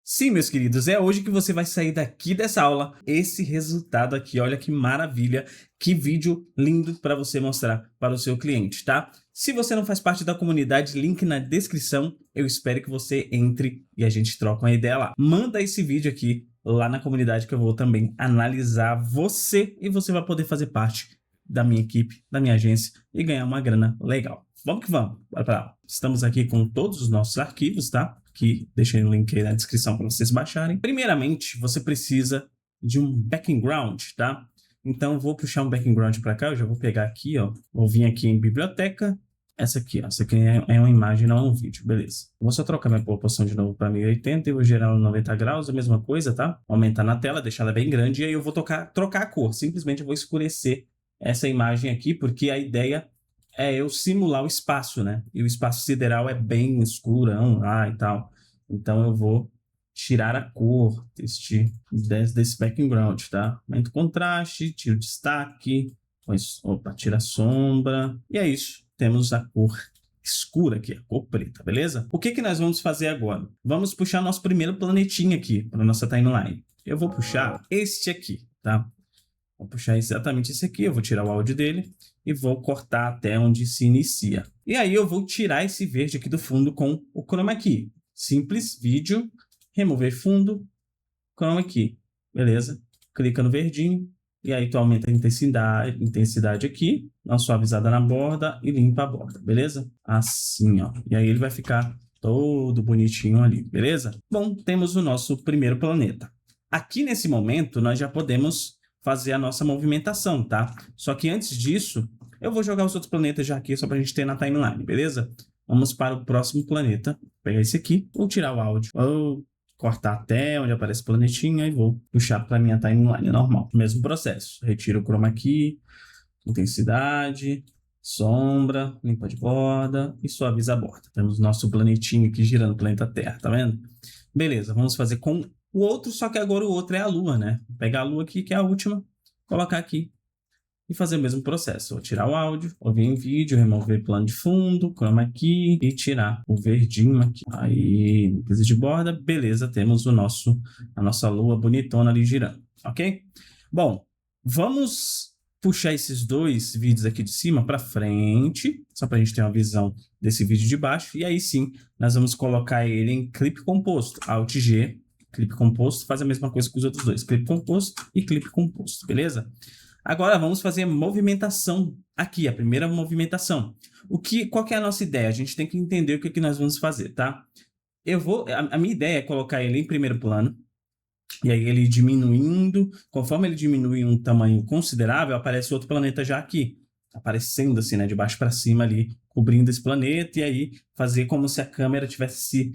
Sim, meus queridos, é hoje que você vai sair daqui dessa aula, esse resultado aqui, olha que maravilha, que vídeo lindo para você mostrar para o seu cliente, tá? Se você não faz parte da comunidade, link na descrição, eu espero que você entre e a gente troca uma ideia lá. Manda esse vídeo aqui lá na comunidade que eu vou também analisar você e você vai poder fazer parte da minha equipe, da minha agência e ganhar uma grana legal. Vamos que vamos, bora pra lá. Estamos aqui com todos os nossos arquivos, tá? Que deixei o link aí na descrição para vocês baixarem. Primeiramente, você precisa de um background, tá? Então, eu vou puxar um background para cá, eu já vou pegar aqui, ó. Vou vir aqui em biblioteca. Essa aqui, ó. Essa aqui é uma imagem, não é um vídeo, beleza. Vou só trocar minha proporção de novo para 1080 e vou gerar no 90 graus, a mesma coisa, tá? Aumentar na tela, deixar ela bem grande e aí eu vou trocar a cor. Simplesmente eu vou escurecer essa imagem aqui, porque a ideia é eu simular o espaço, né? E o espaço sideral é bem escurão lá e tal. Então eu vou tirar a cor desse background, tá? Aumento o contraste, tiro o destaque, tira a sombra. E é isso. Temos a cor escura aqui, a cor preta, beleza? O que que nós vamos fazer agora? Vamos puxar nosso primeiro planetinha aqui para nossa timeline. Eu vou puxar este aqui, tá? Vou puxar exatamente esse aqui, eu vou tirar o áudio dele e vou cortar até onde se inicia. E aí eu vou tirar esse verde aqui do fundo com o Chroma Key. Simples, vídeo, remover fundo, Chroma Key. Beleza? Clica no verdinho e aí tu aumenta a intensidade aqui, dá uma suavizada na borda e limpa a borda, beleza? Assim, ó. E aí ele vai ficar todo bonitinho ali, beleza? Bom, temos o nosso primeiro planeta. Aqui nesse momento nós já podemos fazer a nossa movimentação, tá? Só que antes disso, eu vou jogar os outros planetas já aqui, só pra gente ter na timeline, beleza? Vamos para o próximo planeta. Vou pegar esse aqui, vou tirar o áudio, vou cortar até onde aparece o planetinha e vou puxar para minha timeline normal. Mesmo processo. Retiro o chroma key, intensidade, sombra, limpa de borda e suaviza a borda. Temos nosso planetinho aqui girando o planeta Terra, tá vendo? Beleza, vamos fazer com o outro, só que agora o outro é a Lua, né? Vou pegar a Lua aqui, que é a última, colocar aqui e fazer o mesmo processo. Vou tirar o áudio, vou vir em vídeo, remover plano de fundo, chroma key e tirar o verdinho aqui. Aí, limpeza de borda, beleza, temos a nossa Lua bonitona ali girando, ok? Bom, vamos puxar esses dois vídeos aqui de cima para frente, só para a gente ter uma visão desse vídeo de baixo, e aí sim, nós vamos colocar ele em clipe composto, Alt G, clipe composto, faz a mesma coisa que os outros dois, clipe composto e clipe composto, beleza? Agora vamos fazer a movimentação aqui, a primeira movimentação. Qual que é a nossa ideia? A gente tem que entender o que nós vamos fazer, tá? A minha ideia é colocar ele em primeiro plano, e aí ele diminuindo, conforme ele diminui um tamanho considerável, aparece outro planeta já aqui, aparecendo assim, né, de baixo para cima ali, cobrindo esse planeta, e aí fazer como se a câmera tivesse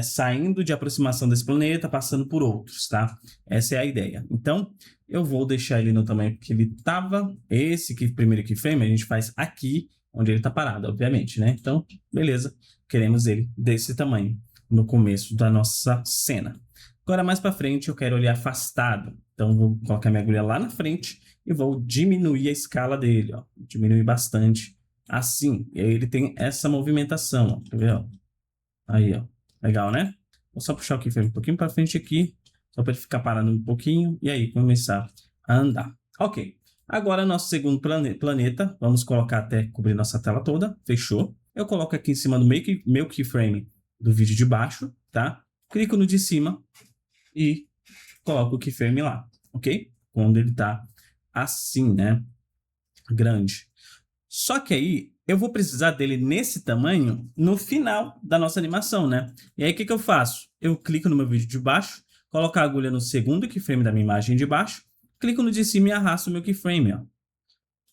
saindo de aproximação desse planeta, passando por outros, tá? Essa é a ideia. Então, eu vou deixar ele no tamanho que ele estava. Esse primeiro keyframe a gente faz aqui, onde ele está parado, obviamente, né? Então, beleza, queremos ele desse tamanho no começo da nossa cena. Agora, mais para frente, eu quero ele afastado. Então, vou colocar minha agulha lá na frente e vou diminuir a escala dele, ó. Diminuir bastante, assim. E aí ele tem essa movimentação, ó. Quer ver, ó? Aí, ó. Legal, né? Vou só puxar o keyframe um pouquinho para frente aqui, só para ele ficar parado um pouquinho e aí começar a andar. Ok. Agora, nosso segundo planeta, vamos colocar até cobrir nossa tela toda. Fechou. Eu coloco aqui em cima do meu keyframe do vídeo de baixo, tá? Clico no de cima e coloco o keyframe lá, ok? Quando ele tá assim, né? Grande. Só que aí eu vou precisar dele nesse tamanho no final da nossa animação, né? E aí o que eu faço? Eu clico no meu vídeo de baixo, coloco a agulha no segundo keyframe da minha imagem de baixo, clico no de cima e arrasto o meu keyframe, ó.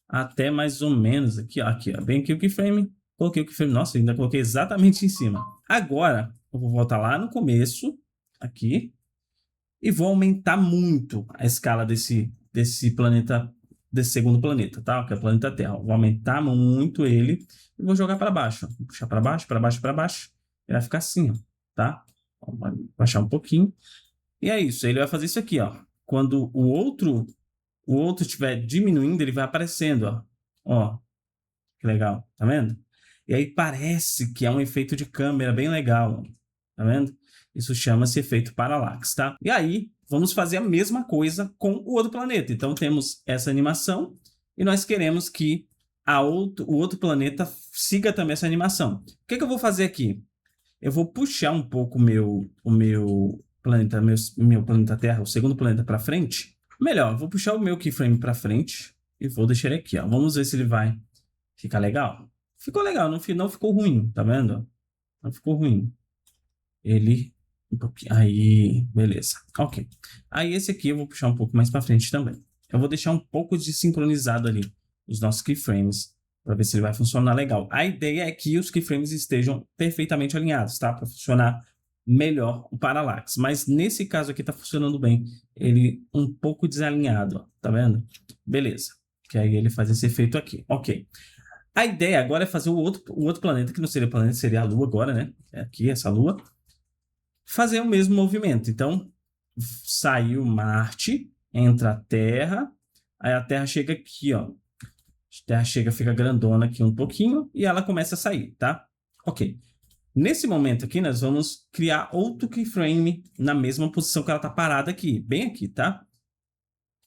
Até mais ou menos aqui, ó. Aqui, ó. Bem aqui o keyframe, coloquei o keyframe, nossa, ainda coloquei exatamente em cima. Agora, eu vou voltar lá no começo, aqui, e vou aumentar muito a escala desse planeta, desse segundo planeta, tá? Que é o planeta Terra. Vou aumentar muito ele e vou jogar para baixo. Vou puxar para baixo, para baixo, para baixo. Ele vai ficar assim, ó, tá? Vou baixar um pouquinho. E é isso. Ele vai fazer isso aqui, ó. Quando o outro estiver diminuindo, ele vai aparecendo, ó. Ó, que legal. Tá vendo? E aí parece que é um efeito de câmera bem legal, ó. Tá vendo? Isso chama-se efeito parallax, tá? E aí, vamos fazer a mesma coisa com o outro planeta. Então, temos essa animação e nós queremos que o outro planeta siga também essa animação. O que eu vou fazer aqui? Eu vou puxar um pouco o meu planeta Terra, o segundo planeta para frente. Melhor, vou puxar o meu keyframe para frente e vou deixar ele aqui, ó. Vamos ver se ele vai ficar legal. Ficou legal, não ficou ruim, tá vendo? Não ficou ruim. Ele um pouquinho. Aí, beleza. Ok. Aí esse aqui eu vou puxar um pouco mais para frente também. Eu vou deixar um pouco desincronizado ali os nossos keyframes para ver se ele vai funcionar legal. A ideia é que os keyframes estejam perfeitamente alinhados, tá? Para funcionar melhor o parallax. Mas nesse caso aqui tá funcionando bem. Ele um pouco desalinhado, ó. Tá vendo? Beleza. Que aí ele faz esse efeito aqui. Ok. A ideia agora é fazer o outro planeta, que não seria planeta, seria a Lua agora, né? É aqui, essa Lua. Fazer o mesmo movimento. Então, saiu Marte, entra a Terra, aí a Terra chega aqui, ó. A Terra chega, fica grandona aqui um pouquinho e ela começa a sair, tá? Ok. Nesse momento aqui, nós vamos criar outro keyframe na mesma posição que ela tá parada aqui, bem aqui, tá?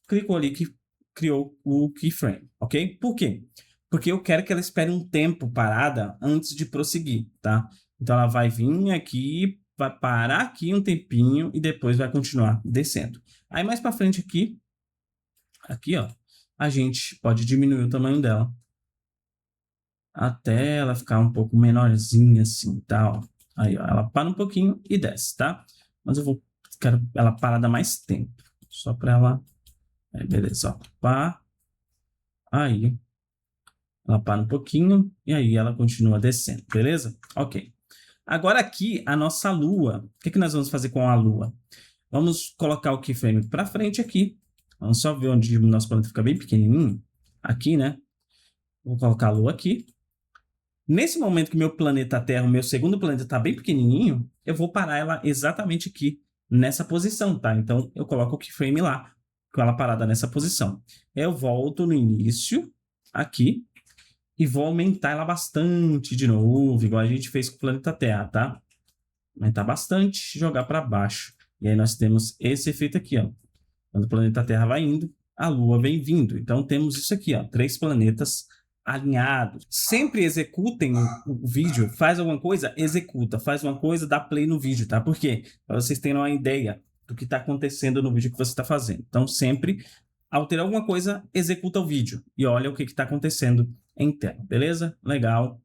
Clicou ali que criou o keyframe, ok? Por quê? Porque eu quero que ela espere um tempo parada antes de prosseguir, tá? Então, ela vai vir aqui, vai parar aqui um tempinho e depois vai continuar descendo. Aí, mais para frente aqui, ó, a gente pode diminuir o tamanho dela até ela ficar um pouco menorzinha assim, tá? Ó. Aí, ó, ela para um pouquinho e desce, tá? Mas quero ela parada mais tempo, só para ela... beleza, ó. Pá. Aí, ela para um pouquinho e aí ela continua descendo, beleza? Ok. Agora aqui, a nossa Lua. O que nós vamos fazer com a Lua? Vamos colocar o keyframe para frente aqui. Vamos só ver onde o nosso planeta fica bem pequenininho. Aqui, né? Vou colocar a Lua aqui. Nesse momento que meu planeta Terra, o meu segundo planeta, está bem pequenininho, eu vou parar ela exatamente aqui, nessa posição, tá? Então, eu coloco o keyframe lá, com ela parada nessa posição. Eu volto no início, aqui, e vou aumentar ela bastante de novo, igual a gente fez com o planeta Terra, tá? Aumentar bastante, jogar para baixo. E aí nós temos esse efeito aqui, ó. Quando o planeta Terra vai indo, a Lua vem vindo. Então temos isso aqui, ó, 3 planetas alinhados. Sempre executem o vídeo, faz alguma coisa, executa, faz uma coisa, dá play no vídeo, tá? Por quê? Para vocês terem uma ideia do que está acontecendo no vídeo que você está fazendo. Então sempre, ao ter alguma coisa, executa o vídeo e olha o que está acontecendo em tela, beleza? Legal,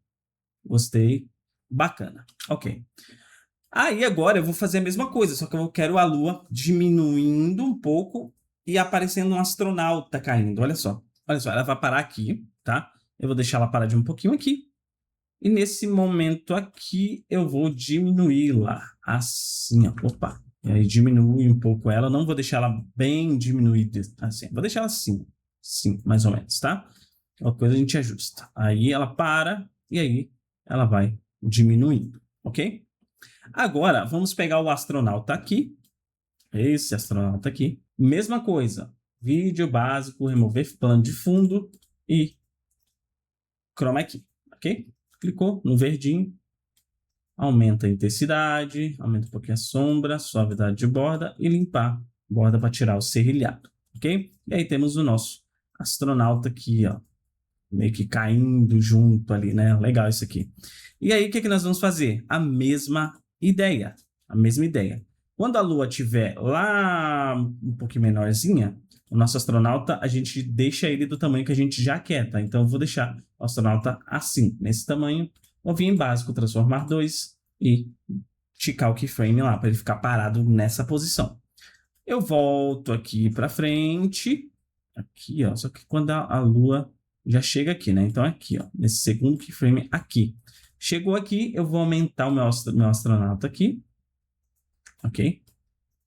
gostei, bacana, ok. Aí agora eu vou fazer a mesma coisa, só que eu quero a Lua diminuindo um pouco e aparecendo um astronauta caindo, olha só. Olha só, ela vai parar aqui, tá? Eu vou deixar ela parar de um pouquinho aqui. E nesse momento aqui eu vou diminuí-la, assim, ó, opa. E aí diminui um pouco ela, não vou deixar ela bem diminuída, assim, vou deixar ela assim, sim, mais ou menos, tá? Qualquer coisa a gente ajusta. Aí ela para e aí ela vai diminuindo, ok? Agora, vamos pegar o astronauta aqui. Esse astronauta aqui. Mesma coisa. Vídeo básico, remover plano de fundo e chroma key, ok? Clicou no verdinho. Aumenta a intensidade, aumenta um pouquinho a sombra, suavidade de borda e limpar borda para tirar o serrilhado, ok? E aí temos o nosso astronauta aqui, ó. Meio que caindo junto ali, né? Legal isso aqui. E aí, o que nós vamos fazer? A mesma ideia. A mesma ideia. Quando a Lua estiver lá um pouquinho menorzinha, o nosso astronauta, a gente deixa ele do tamanho que a gente já quer, tá? Então, eu vou deixar o astronauta assim, nesse tamanho. Vou vir em básico, transformar 2 e esticar o keyframe lá, para ele ficar parado nessa posição. Eu volto aqui para frente. Aqui, ó. Só que quando a Lua já chega aqui, né? Então, aqui, ó. Nesse segundo keyframe aqui. Chegou aqui, eu vou aumentar o meu astronauta aqui. Ok?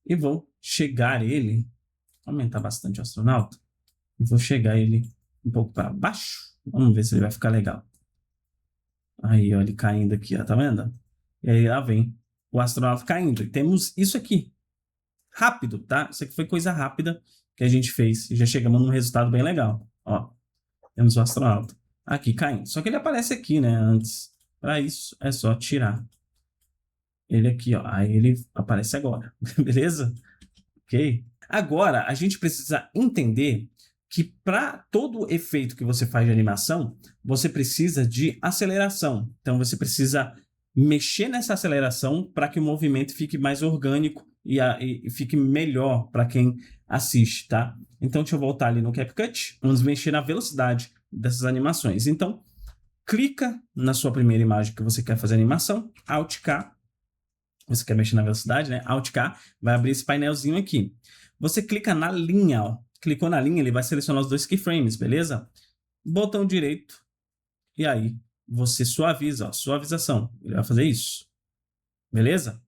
E vou chegar ele... Aumentar bastante o astronauta. E vou chegar ele um pouco para baixo. Vamos ver se ele vai ficar legal. Aí, ó, ele caindo aqui, ó. Tá vendo? E aí, lá vem o astronauta caindo. E temos isso aqui. Rápido, tá? Isso aqui foi coisa rápida que a gente fez. E já chegamos num resultado bem legal. Ó. Temos o astronauta aqui caindo. Só que ele aparece aqui, né? Antes. Para isso, é só tirar ele aqui, ó. Aí ele aparece agora, beleza? Ok? Agora, a gente precisa entender que para todo efeito que você faz de animação, você precisa de aceleração. Então, você precisa mexer nessa aceleração para que o movimento fique mais orgânico e fique melhor para quem assiste, tá? Então, deixa eu voltar ali no CapCut. Vamos mexer na velocidade dessas animações. Então, clica na sua primeira imagem que você quer fazer animação, Alt K. Você quer mexer na velocidade, né? Alt K, vai abrir esse painelzinho aqui. Você clica na linha, ó. Clicou na linha, ele vai selecionar os dois keyframes, beleza? Botão direito, e aí você suaviza, ó, suavização. Ele vai fazer isso, beleza?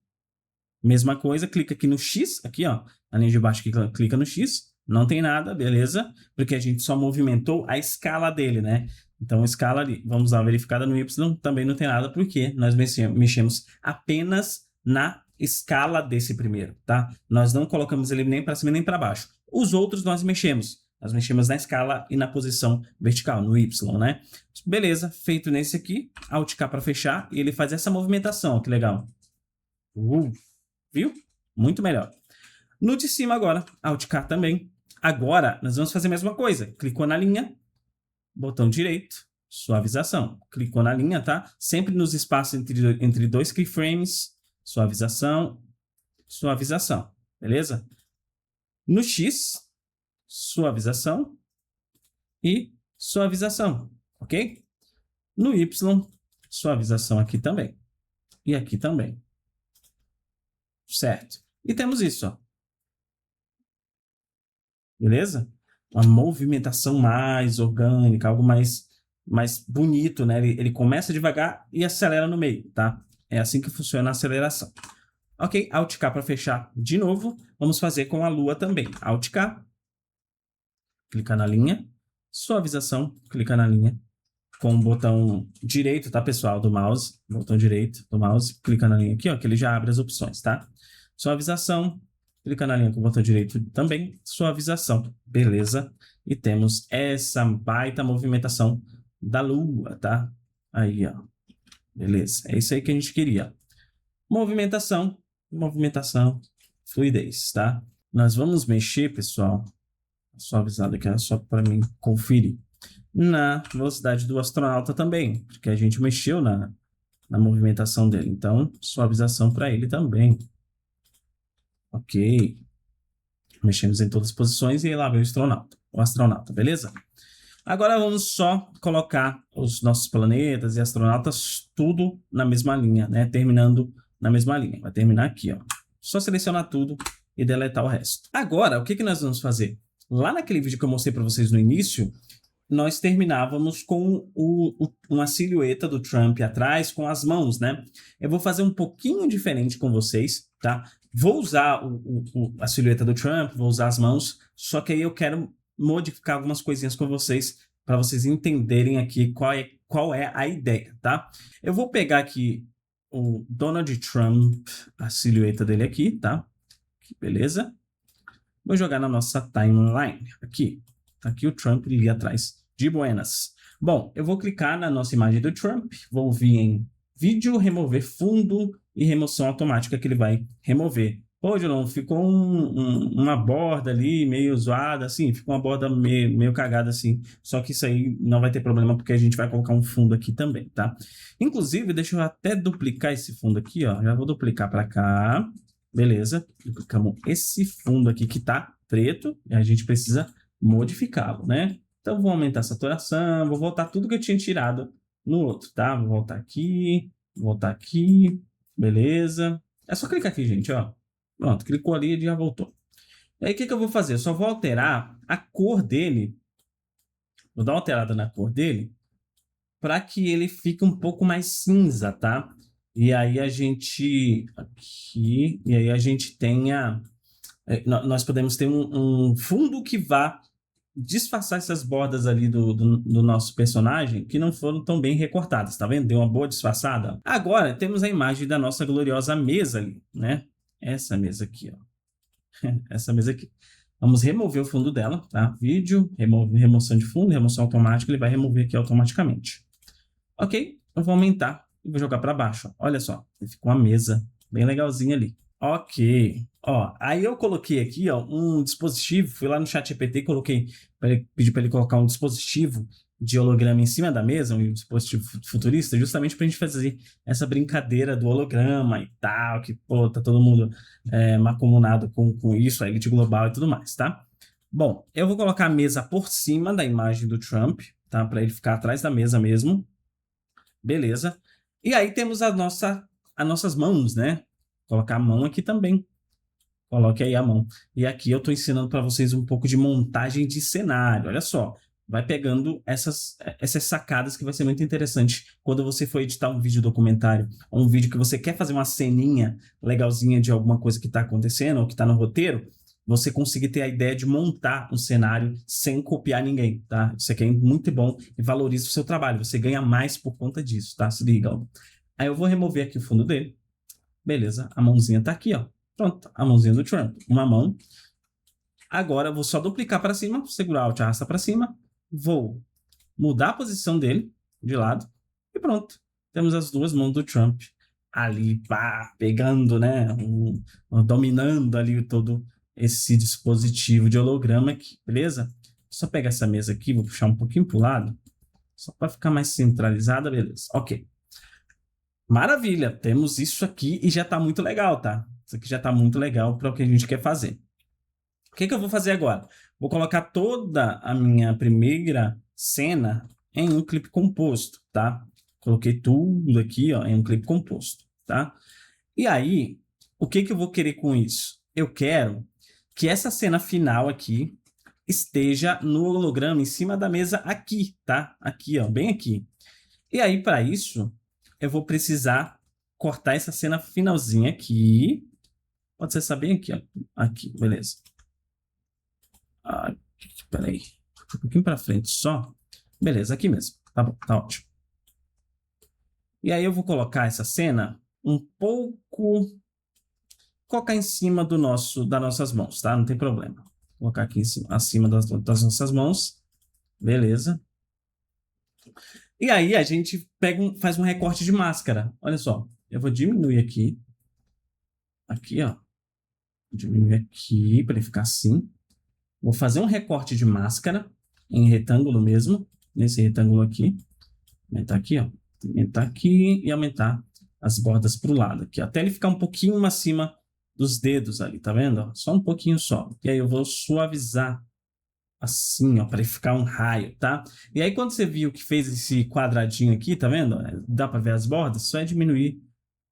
Mesma coisa, clica aqui no X, aqui, ó, na linha de baixo, clica no X, não tem nada, beleza? Porque a gente só movimentou a escala dele, né? Então, a escala ali, vamos dar uma verificada no Y, também não tem nada, porque nós mexemos apenas na escala desse primeiro, tá? Nós não colocamos ele nem para cima nem para baixo. Os outros nós mexemos na escala e na posição vertical, no Y, né? Beleza, feito nesse aqui, Alt K para fechar, e ele faz essa movimentação, ó, que legal. Viu? Muito melhor. No de cima agora, Alt K também. Agora, nós vamos fazer a mesma coisa. Clicou na linha, botão direito, suavização. Clicou na linha, tá? Sempre nos espaços entre dois keyframes, suavização, suavização. Beleza? No X, suavização e suavização. Ok? No Y, suavização aqui também. E aqui também. Certo? E temos isso, ó. Beleza? Uma movimentação mais orgânica, algo mais bonito, né? Ele começa devagar e acelera no meio, tá? É assim que funciona a aceleração. Ok, Alt K para fechar de novo. Vamos fazer com a lua também. Alt K, clica na linha, suavização, clica na linha, com o botão direito, tá, pessoal, do mouse, botão direito do mouse, clica na linha aqui, ó, que ele já abre as opções, tá? Suavização, clica na linha com o botão direito também, suavização, beleza? E temos essa baita movimentação da lua, tá? Aí, ó, beleza, é isso aí que a gente queria. Movimentação, fluidez, tá? Nós vamos mexer, pessoal, suavizado aqui, só para mim conferir, na velocidade do astronauta também, porque a gente mexeu na movimentação dele. Então, suavização para ele também. Ok. Mexemos em todas as posições e lá vem o astronauta, beleza? Agora vamos só colocar os nossos planetas e astronautas tudo na mesma linha, né? Terminando na mesma linha. Vai terminar aqui, ó. Só selecionar tudo e deletar o resto. Agora, o que nós vamos fazer? Lá naquele vídeo que eu mostrei para vocês no início, nós terminávamos com uma silhueta do Trump atrás, com as mãos, né? Eu vou fazer um pouquinho diferente com vocês, tá? Vou usar a silhueta do Trump, vou usar as mãos, só que aí eu quero modificar algumas coisinhas com vocês, para vocês entenderem aqui qual é a ideia, tá? Eu vou pegar aqui o Donald Trump, a silhueta dele aqui, tá? Beleza? Vou jogar na nossa timeline, aqui. Tá aqui o Trump ali atrás, de buenas. Bom, eu vou clicar na nossa imagem do Trump, vou vir em vídeo, remover fundo e remoção automática que ele vai remover. Pô, Julão, ficou uma borda ali meio zoada, assim, ficou uma borda meio cagada assim. Só que isso aí não vai ter problema porque a gente vai colocar um fundo aqui também, tá? Inclusive, deixa eu até duplicar esse fundo aqui, ó. Já vou duplicar para cá. Beleza, duplicamos esse fundo aqui que tá preto e a gente precisa modificá-lo, né? Então, vou aumentar a saturação, vou voltar tudo que eu tinha tirado no outro, tá? Vou voltar aqui, beleza. É só clicar aqui, gente, ó. Pronto, clicou ali e já voltou. E aí, o que eu vou fazer? Eu só vou alterar a cor dele, vou dar uma alterada na cor dele, para que ele fique um pouco mais cinza, tá? E aí a gente, aqui, e aí a gente tenha, nós podemos ter um fundo que vá disfarçar essas bordas ali do nosso personagem que não foram tão bem recortadas, tá vendo? Deu uma boa disfarçada. Agora temos a imagem da nossa gloriosa mesa ali, né? Essa mesa aqui, ó. Essa mesa aqui. Vamos remover o fundo dela, tá? Vídeo, remoção de fundo, remoção automática, ele vai remover aqui automaticamente. Ok? Eu vou aumentar e vou jogar para baixo. Ó. Olha só, ficou uma mesa bem legalzinho ali. Ok. Ó, aí eu coloquei aqui, ó, um dispositivo, fui lá no ChatGPT e coloquei, pedi para ele colocar um dispositivo de holograma em cima da mesa, um dispositivo futurista, justamente para a gente fazer essa brincadeira do holograma e tal, que, pô, tá todo mundo macumunado com isso, a elite global e tudo mais, tá? Bom, eu vou colocar a mesa por cima da imagem do Trump, tá? Para ele ficar atrás da mesa mesmo. Beleza. E aí temos as nossas mãos, né? Colocar a mão aqui também. Coloque aí a mão. E aqui eu estou ensinando para vocês um pouco de montagem de cenário. Olha só, vai pegando essas sacadas que vai ser muito interessante quando você for editar um vídeo documentário, ou um vídeo que você quer fazer uma ceninha legalzinha de alguma coisa que está acontecendo ou que está no roteiro, você conseguir ter a ideia de montar um cenário sem copiar ninguém, tá? Isso aqui é muito bom e valoriza o seu trabalho. Você ganha mais por conta disso, tá? Se liga, ó. Aí eu vou remover aqui o fundo dele. Beleza, a mãozinha tá aqui, ó. Pronto, a mãozinha do Trump. Uma mão. Agora eu vou só duplicar para cima, segurar Alt, arrasta para cima. Vou mudar a posição dele de lado e pronto. Temos as duas mãos do Trump ali, pá, pegando, né? Dominando ali todo esse dispositivo de holograma aqui, beleza? Só pegar essa mesa aqui, vou puxar um pouquinho para o lado, só para ficar mais centralizada, beleza? Ok. Maravilha, temos isso aqui e já está muito legal, tá? Isso aqui já está muito legal para o que a gente quer fazer. O que eu vou fazer agora? Vou colocar toda a minha primeira cena em um clipe composto, tá? Coloquei tudo aqui, ó, em um clipe composto, tá? E aí, o que eu vou querer com isso? Eu quero que essa cena final aqui esteja no holograma em cima da mesa aqui, tá? Aqui, ó, bem aqui. E aí, para isso, eu vou precisar cortar essa cena finalzinha aqui. Pode ser essa bem aqui, ó. Aqui, beleza. Peraí. Um pouquinho para frente só. Beleza, aqui mesmo. Tá bom, tá ótimo. E aí eu vou colocar essa cena um pouco... Colocar em cima das nossas mãos, tá? Não tem problema. Vou colocar aqui em cima, acima das nossas mãos. Beleza. E aí a gente faz um recorte de máscara. Olha só. Eu vou diminuir aqui. Aqui, ó. Diminuir aqui para ele ficar assim. Vou fazer um recorte de máscara em retângulo mesmo. Nesse retângulo aqui. Aumentar aqui, ó. Aumentar aqui e aumentar as bordas para o lado aqui. Até ele ficar um pouquinho acima dos dedos ali, tá vendo? Só um pouquinho só. E aí eu vou suavizar assim, ó, para ele ficar um raio, tá? E aí quando você viu que fez esse quadradinho aqui, tá vendo? Dá para ver as bordas? Só é diminuir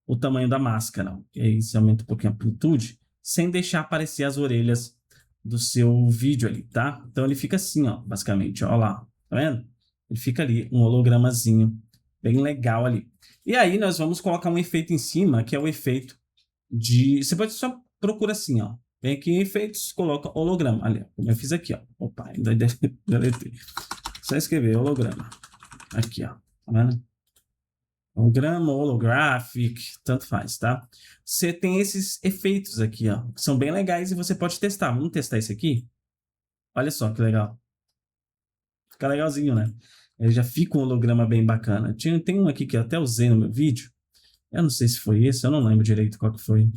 o tamanho da máscara. E aí você aumenta um pouquinho a amplitude, sem deixar aparecer as orelhas do seu vídeo ali, tá? Então ele fica assim, ó, basicamente, ó lá, tá vendo? Ele fica ali, um hologramazinho bem legal ali. E aí nós vamos colocar um efeito em cima, que é o efeito de... Você pode só procurar assim, ó. Vem aqui em efeitos, coloca holograma. Ali, como eu fiz aqui, ó. Opa, ainda deletei. Só escrever holograma. Aqui, ó. Tá vendo? Holograma, holographic, tanto faz, tá? Você tem esses efeitos aqui, ó, que são bem legais e você pode testar. Vamos testar esse aqui? Olha só que legal. Fica legalzinho, né? Ele já fica um holograma bem bacana. Tem um aqui que eu até usei no meu vídeo. Eu não sei se foi esse, eu não lembro direito qual que foi.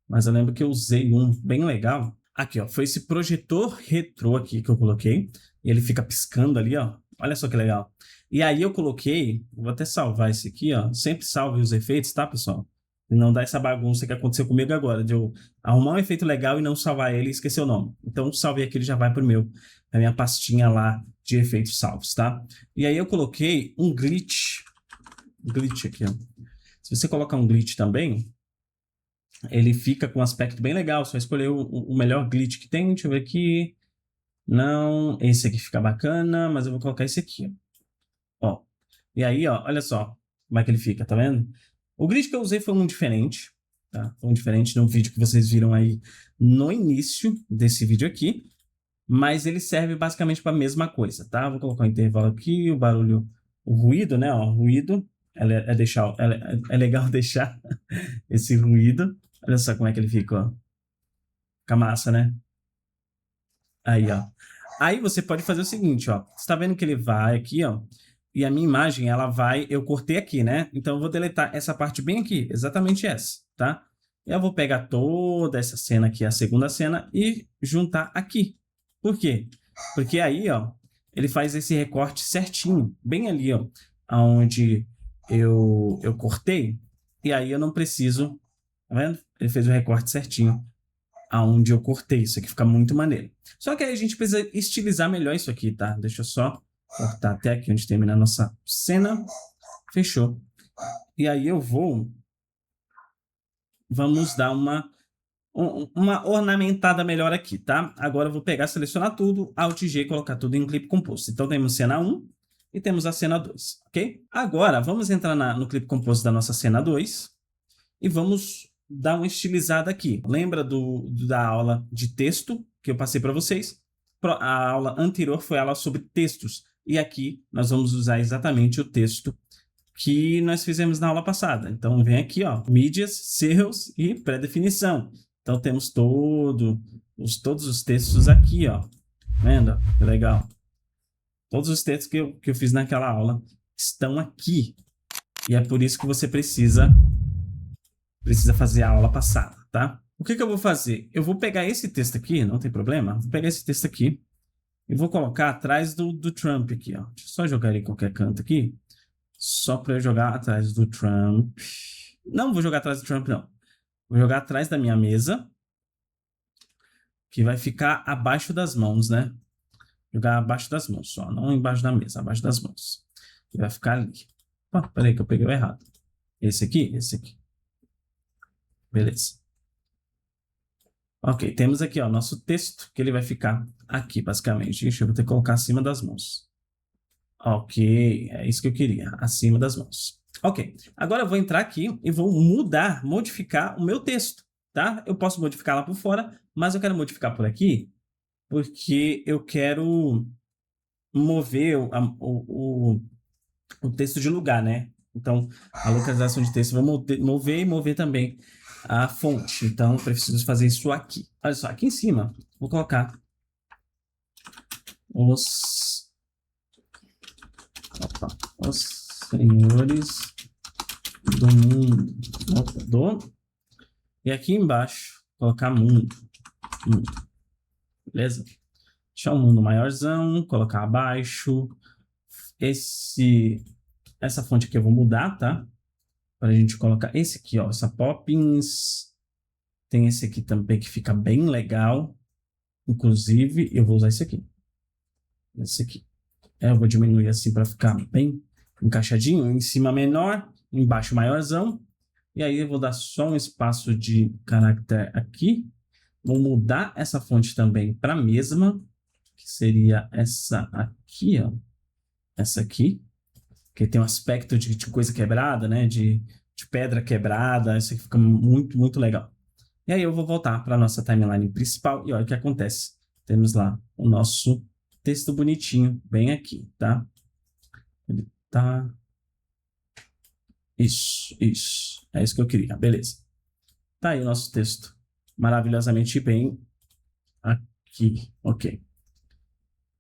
Mas eu lembro que eu usei um bem legal. Aqui, ó, foi esse projetor retrô aqui que eu coloquei. E ele fica piscando ali, ó. Olha só que legal. E aí eu coloquei, vou até salvar esse aqui, ó. Sempre salve os efeitos, tá, pessoal? Não dá essa bagunça que aconteceu comigo agora, de eu arrumar um efeito legal e não salvar ele e esquecer o nome. Então, salvei aqui, ele já vai pro a minha pastinha lá de efeitos salvos, tá? E aí eu coloquei um glitch. Glitch aqui, ó. Se você colocar um glitch também, ele fica com um aspecto bem legal. Só escolher o melhor glitch que tem. Deixa eu ver aqui. Não, esse aqui fica bacana, mas eu vou colocar esse aqui, ó. E aí, ó, olha só como é que ele fica, tá vendo? O glitch que eu usei foi um diferente, tá? Foi um diferente no vídeo que vocês viram aí no início desse vídeo aqui, mas ele serve basicamente para a mesma coisa, tá? Vou colocar um intervalo aqui, o barulho, o ruído, né? Ó, o ruído, é legal deixar esse ruído. Olha só como é que ele fica, ó. Fica massa, né? Aí, ó. Aí você pode fazer o seguinte, ó. Você tá vendo que ele vai aqui, ó. E a minha imagem, ela vai... Eu cortei aqui, né? Então eu vou deletar essa parte bem aqui. Exatamente essa, tá? Eu vou pegar toda essa cena aqui, a segunda cena, e juntar aqui. Por quê? Porque aí, ó, ele faz esse recorte certinho, bem ali, ó, onde eu cortei, e aí eu não preciso, tá vendo? Ele fez o recorte certinho aonde eu cortei. Isso aqui fica muito maneiro. Só que aí a gente precisa estilizar melhor isso aqui, tá? Deixa eu só cortar até aqui onde termina a nossa cena. Fechou. E aí eu vou... Vamos dar uma ornamentada melhor aqui, tá? Agora eu vou pegar, selecionar tudo, Alt G e colocar tudo em Clip Compost. Então temos cena 1 e temos a cena 2, ok? Agora vamos entrar no Clip Compost da nossa cena 2 e vamos dar uma estilizada aqui. Lembra da aula de texto que eu passei para vocês? A aula anterior foi a aula sobre textos. E aqui nós vamos usar exatamente o texto que nós fizemos na aula passada. Então vem aqui, ó, mídias, seus e pré-definição. Então temos todos os textos aqui, ó. Vendo? Que legal. Todos os textos que eu fiz naquela aula estão aqui. E é por isso que você precisa fazer a aula passada, tá? O que eu vou fazer? Eu vou pegar esse texto aqui, não tem problema. Vou pegar esse texto aqui e vou colocar atrás do Trump aqui, ó. Deixa eu só jogar ele em qualquer canto aqui. Só para eu jogar atrás do Trump. Não vou jogar atrás do Trump, não. Vou jogar atrás da minha mesa, que vai ficar abaixo das mãos, né? Jogar abaixo das mãos só, não embaixo da mesa, abaixo das mãos. E vai ficar ali. Ah, peraí que eu peguei o errado. Esse aqui. Beleza. Ok, temos aqui, ó, nosso texto, que ele vai ficar aqui, basicamente. Ixi, eu vou ter que colocar acima das mãos. Ok, é isso que eu queria, acima das mãos. Ok, agora eu vou entrar aqui e vou modificar o meu texto, tá? Eu posso modificar lá por fora, mas eu quero modificar por aqui, porque eu quero mover o texto de lugar, né? Então, a localização de texto eu vou mover e mover também a fonte. Então, eu preciso fazer isso aqui. Olha só, aqui em cima, vou colocar os senhores do mundo. E aqui embaixo, colocar mundo. Beleza? Deixar o mundo maiorzão, colocar abaixo. Essa fonte aqui eu vou mudar, tá? Para a gente colocar esse aqui, ó. Essa Poppins. Tem esse aqui também que fica bem legal. Inclusive, eu vou usar esse aqui. Esse aqui. Eu vou diminuir assim para ficar bem encaixadinho. Em cima menor, embaixo maiorzão. E aí eu vou dar só um espaço de caractere aqui. Vou mudar essa fonte também para a mesma, que seria essa aqui, ó. Essa aqui, que tem um aspecto de coisa quebrada, né? De pedra quebrada. Isso aqui fica muito, muito legal. E aí eu vou voltar para a nossa timeline principal e olha o que acontece. Temos lá o nosso texto bonitinho, bem aqui, tá? Ele tá... Isso. É isso que eu queria, beleza. Tá aí o nosso texto maravilhosamente bem aqui, ok.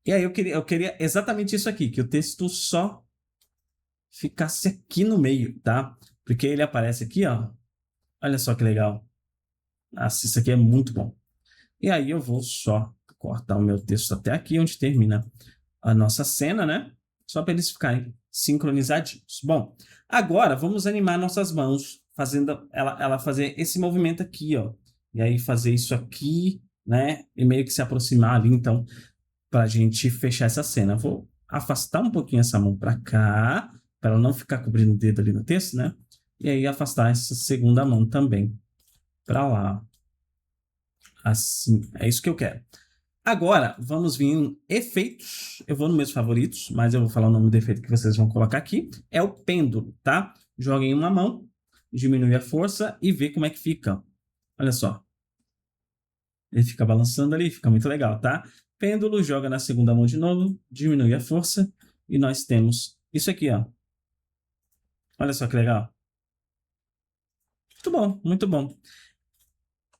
E aí eu queria exatamente isso aqui, que o texto só ficasse aqui no meio, tá? Porque ele aparece aqui, ó. Olha só que legal. Nossa, isso aqui é muito bom. E aí eu vou só cortar o meu texto até aqui, onde termina a nossa cena, né? Só para eles ficarem sincronizadinhos. Bom, agora vamos animar nossas mãos, fazendo ela fazer esse movimento aqui, ó. E aí fazer isso aqui, né? E meio que se aproximar ali, então, para a gente fechar essa cena. Vou afastar um pouquinho essa mão para cá, para ela não ficar cobrindo o dedo ali no texto, né? E aí afastar essa segunda mão também para lá. Assim, é isso que eu quero. Agora, vamos vir em efeitos. Eu vou nos meus favoritos, mas eu vou falar o nome do efeito que vocês vão colocar aqui. É o pêndulo, tá? Joga em uma mão, diminui a força e vê como é que fica. Olha só. Ele fica balançando ali, fica muito legal, tá? Pêndulo, joga na segunda mão de novo, diminui a força e nós temos isso aqui, ó. Olha só que legal. Muito bom, muito bom.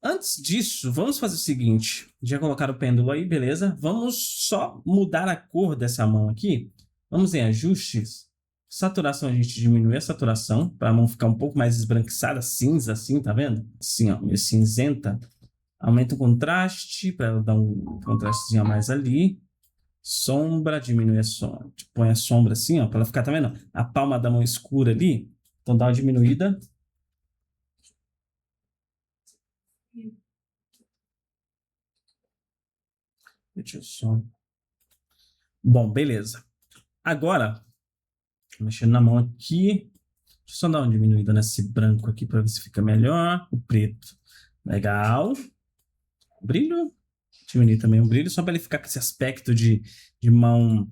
Antes disso, vamos fazer o seguinte. Já colocaram o pêndulo aí, beleza? Vamos só mudar a cor dessa mão aqui. Vamos em ajustes Saturação, a gente diminui a saturação para a mão ficar um pouco mais esbranquiçada, cinza assim, tá vendo? Assim, ó, meio cinzenta. Aumenta o contraste para ela dar um contrastezinho a mais ali. Sombra, diminui a sombra. Põe a sombra assim, ó, para ela ficar, tá vendo? A palma da mão escura ali. Então dá uma diminuída. Deixa eu só. Bom, beleza. Agora, mexendo na mão aqui. Deixa eu só dar uma diminuída nesse branco aqui para ver se fica melhor. O preto. Legal. Brilho. Diminuir também o brilho, só para ele ficar com esse aspecto de mão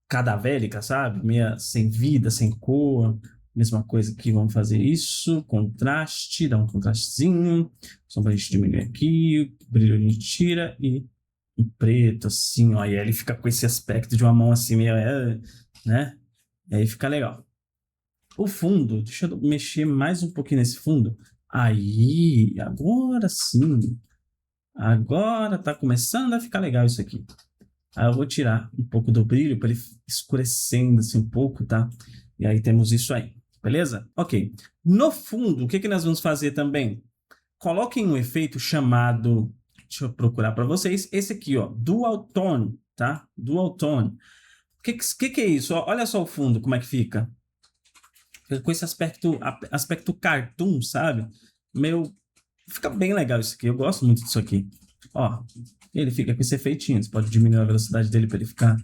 cadavérica, sabe? Meia sem vida, sem cor. Mesma coisa aqui, vamos fazer isso. Contraste, dá um contrastezinho. Só para a gente diminuir aqui. O brilho a gente tira e o preto, assim, ó. E aí ele fica com esse aspecto de uma mão assim, meio, né? E aí fica legal. O fundo, deixa eu mexer mais um pouquinho nesse fundo. Aí, agora sim. Agora tá começando a ficar legal isso aqui. Aí eu vou tirar um pouco do brilho para ele escurecendo assim um pouco, tá? E aí temos isso aí, beleza? Ok. No fundo, o que nós vamos fazer também? Coloquem um efeito chamado... Deixa eu procurar para vocês. Esse aqui, ó. Dual Tone, tá? Dual Tone. O que é isso? Ó, olha só o fundo, como é que fica. Fica com esse aspecto cartoon, sabe? Meio... Fica bem legal isso aqui. Eu gosto muito disso aqui. Ó, ele fica com esse efeitinho. Você pode diminuir a velocidade dele para ele ficar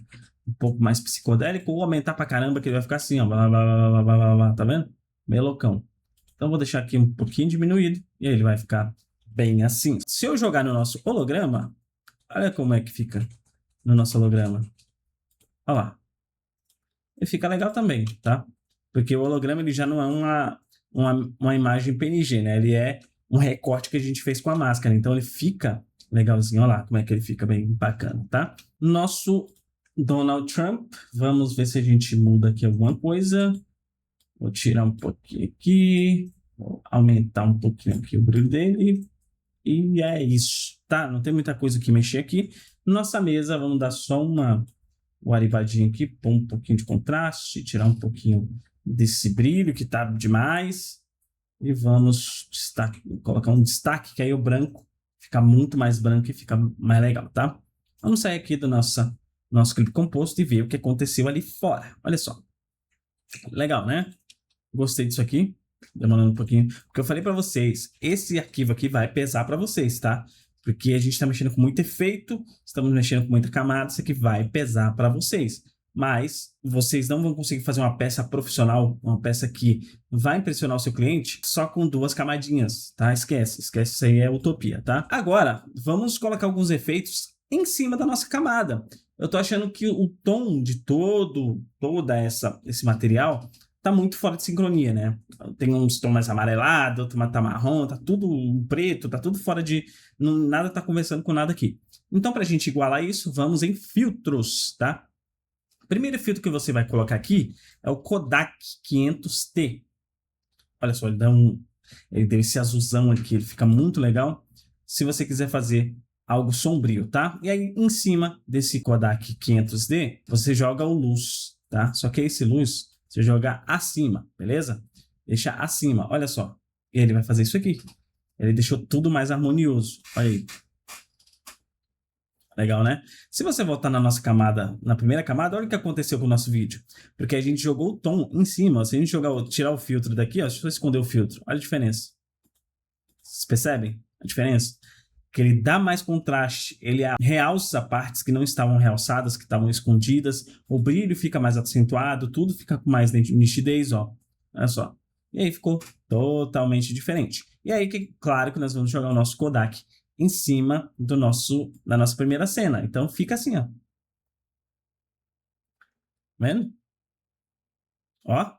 um pouco mais psicodélico ou aumentar pra caramba que ele vai ficar assim, ó. Blá, blá, blá, blá, blá, blá, blá, tá vendo? Meio loucão. Então eu vou deixar aqui um pouquinho diminuído e aí ele vai ficar bem assim. Se eu jogar no nosso holograma, olha como é que fica no nosso holograma. Olha lá. Ele fica legal também, tá? Porque o holograma ele já não é uma imagem PNG, né? Ele é um recorte que a gente fez com a máscara. Então ele fica legalzinho. Olha lá como é que ele fica bem bacana, tá? Nosso Donald Trump. Vamos ver se a gente muda aqui alguma coisa. Vou tirar um pouquinho aqui. Vou aumentar um pouquinho aqui o brilho dele. E é isso, tá? Não tem muita coisa que mexer aqui. Nossa mesa, vamos dar só o arivadinho aqui, pôr um pouquinho de contraste, tirar um pouquinho desse brilho que tá demais. E vamos colocar um destaque, que aí o branco fica muito mais branco e fica mais legal, tá? Vamos sair aqui do nosso clipe composto e ver o que aconteceu ali fora. Olha só. Legal, né? Gostei disso aqui. Demorando um pouquinho. Porque eu falei para vocês, esse arquivo aqui vai pesar para vocês, tá? Porque a gente está mexendo com muito efeito, estamos mexendo com muita camada, isso aqui vai pesar para vocês. Mas vocês não vão conseguir fazer uma peça profissional, uma peça que vai impressionar o seu cliente só com 2 camadinhas, tá? Esquece, isso aí é utopia, tá? Agora, vamos colocar alguns efeitos em cima da nossa camada. Eu tô achando que o tom de toda esse material tá muito fora de sincronia, né? Tem uns tons mais amarelados, outro tá marrom, tá tudo preto, tá tudo fora de... nada tá conversando com nada aqui. Então, para a gente igualar isso, vamos em filtros, tá? O primeiro filtro que você vai colocar aqui é o Kodak 500T. Olha só, ele deu esse azulzão aqui, ele fica muito legal. Se você quiser fazer algo sombrio, tá? E aí, em cima desse Kodak 500D, você joga o luz, tá? Só que esse luz... você jogar acima, beleza? Deixa acima, olha só. E ele vai fazer isso aqui. Ele deixou tudo mais harmonioso. Olha aí. Legal, né? Se você voltar na nossa camada, na primeira camada, olha o que aconteceu com o nosso vídeo. Porque a gente jogou o tom em cima. Se a gente tirar o filtro daqui, ó, deixa eu esconder o filtro. Olha a diferença. Vocês percebem a diferença? Que ele dá mais contraste, ele realça partes que não estavam realçadas, que estavam escondidas, o brilho fica mais acentuado, tudo fica com mais nitidez, ó. Olha só. E aí ficou totalmente diferente. E aí, claro que nós vamos jogar o nosso Kodak em cima da nossa primeira cena. Então fica assim, ó. Vendo? Ó,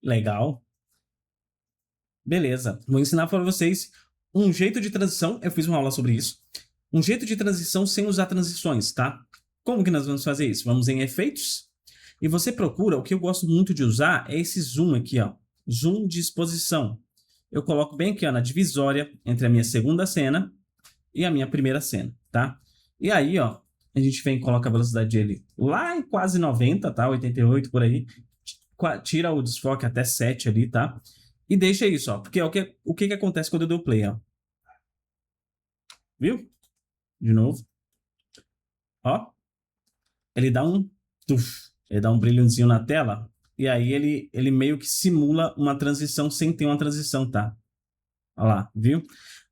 legal. Beleza. Vou ensinar para vocês um jeito de transição. Eu fiz uma aula sobre isso. Um jeito de transição sem usar transições, tá? Como que nós vamos fazer isso? Vamos em efeitos. E você procura, o que eu gosto muito de usar é esse zoom aqui, ó. Zoom de exposição. Eu coloco bem aqui, ó, na divisória entre a minha segunda cena e a minha primeira cena, tá? E aí, ó, a gente vem e coloca a velocidade dele lá em quase 90, tá? 88 por aí. tira o desfoque até 7 ali, tá? E deixa isso, ó, porque o que acontece quando eu dou play, ó. Viu? De novo. Ó. Ele dá um ele dá um brilhozinho na tela, e aí ele meio que simula uma transição sem ter uma transição, tá? Olha lá, viu?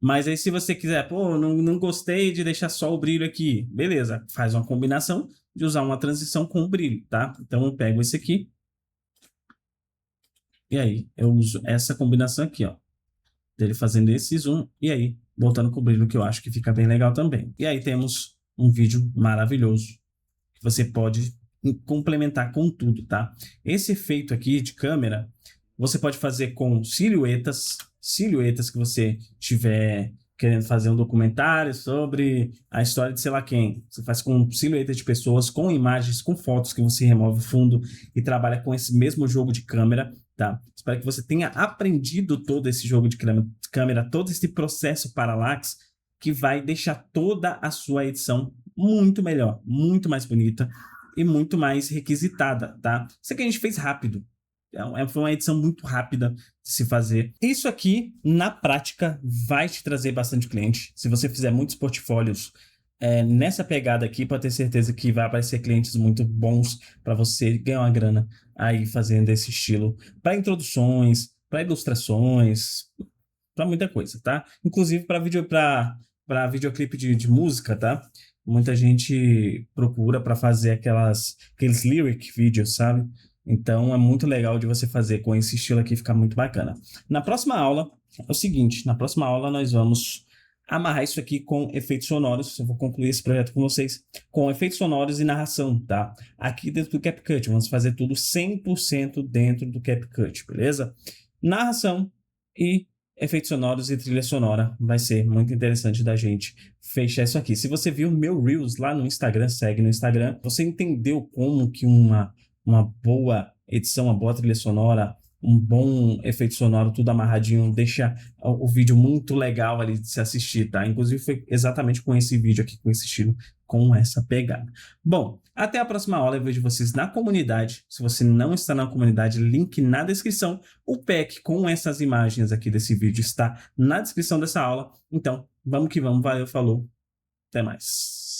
Mas aí se você quiser, pô, não gostei de deixar só o brilho aqui, beleza, faz uma combinação de usar uma transição com o brilho, tá? Então eu pego esse aqui, e aí eu uso essa combinação aqui, ó, dele fazendo esse zoom, e aí voltando com o brilho, que eu acho que fica bem legal também. E aí temos um vídeo maravilhoso, que você pode complementar com tudo, tá? Esse efeito aqui de câmera, você pode fazer com silhuetas que você tiver querendo fazer um documentário sobre a história de sei lá quem. Você faz com silhuetas de pessoas, com imagens, com fotos que você remove o fundo e trabalha com esse mesmo jogo de câmera, tá? Espero que você tenha aprendido todo esse jogo de câmera, todo esse processo parallax que vai deixar toda a sua edição muito melhor, muito mais bonita e muito mais requisitada, tá? Isso aqui a gente fez rápido. Foi uma edição muito rápida de se fazer. Isso aqui, na prática, vai te trazer bastante cliente. Se você fizer muitos portfólios nessa pegada aqui, pode ter certeza que vai aparecer clientes muito bons para você ganhar uma grana aí fazendo esse estilo para introduções, para ilustrações, para muita coisa, tá? Inclusive para videoclipe de música, tá? Muita gente procura para fazer aqueles lyric vídeos, sabe? Então é muito legal de você fazer com esse estilo aqui, ficar muito bacana. Na próxima aula é o seguinte, na próxima aula nós vamos amarrar isso aqui com efeitos sonoros. Eu vou concluir esse projeto com vocês com efeitos sonoros e narração, tá? Aqui dentro do CapCut, vamos fazer tudo 100% dentro do CapCut, beleza? Narração e efeitos sonoros e trilha sonora. Vai ser muito interessante da gente fechar isso aqui. Se você viu meu Reels lá no Instagram, segue no Instagram. Você entendeu como que uma boa edição, uma boa trilha sonora, um bom efeito sonoro, tudo amarradinho, deixa o vídeo muito legal ali de se assistir, tá? Inclusive foi exatamente com esse vídeo aqui, com esse estilo, com essa pegada. Bom, até a próxima aula, eu vejo vocês na comunidade. Se você não está na comunidade, link na descrição. O pack com essas imagens aqui desse vídeo está na descrição dessa aula. Então, vamos que vamos, valeu, falou, até mais.